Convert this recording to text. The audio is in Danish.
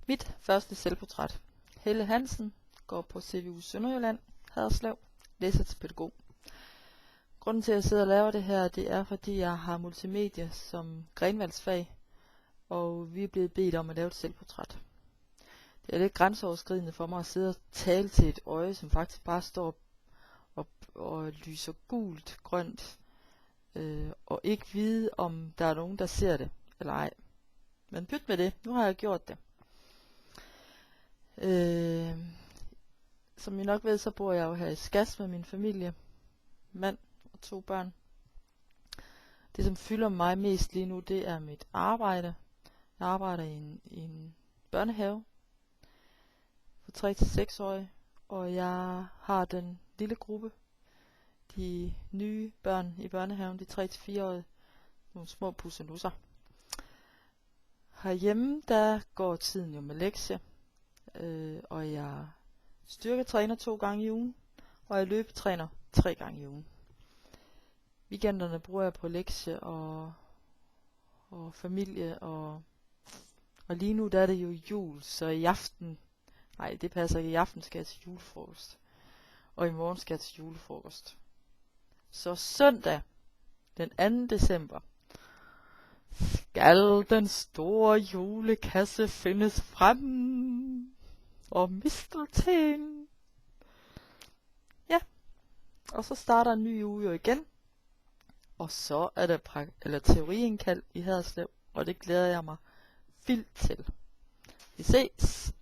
Mit første selvportræt. Helle Hansen, går på CVU Sønderjylland, Haderslev, læser til pædagog. Grunden til, at jeg sidder og laver det her, det er, fordi jeg har multimedia som grenvalgsfag, og vi er blevet bedt om at lave et selvportræt. Det er lidt grænseoverskridende for mig at sidde og tale til et øje, som faktisk bare står og lyser gult, grønt, og ikke vide, om der er nogen, der ser det, eller ej. Men pyt med det, nu har jeg gjort det. Som I nok ved, så bor jeg jo her i Skas med min familie, mand og 2 børn. Det, som fylder mig mest lige nu, det er mit arbejde. Jeg arbejder i en børnehave for 3-6-årige, og jeg har den lille gruppe, de nye børn i børnehaven, de 3-4-årige, nogle små pussenusser. Herhjemme, der går tiden jo med lektier, og jeg styrketræner 2 gange i ugen, og jeg løbetræner 3 gange i ugen. Weekenderne bruger jeg på lektie og familie, og lige nu der er det jo jul, så i aften, nej det passer ikke, i aften skal jeg til julefrokost, og i morgen skal jeg til julefrokost. Så søndag, den 2. december, skal den store julekasse findes frem, og mistelten. Ja, og så starter en ny uge jo igen, og så er der teoriindkald i Haderslev, og det glæder jeg mig vildt til. Vi ses!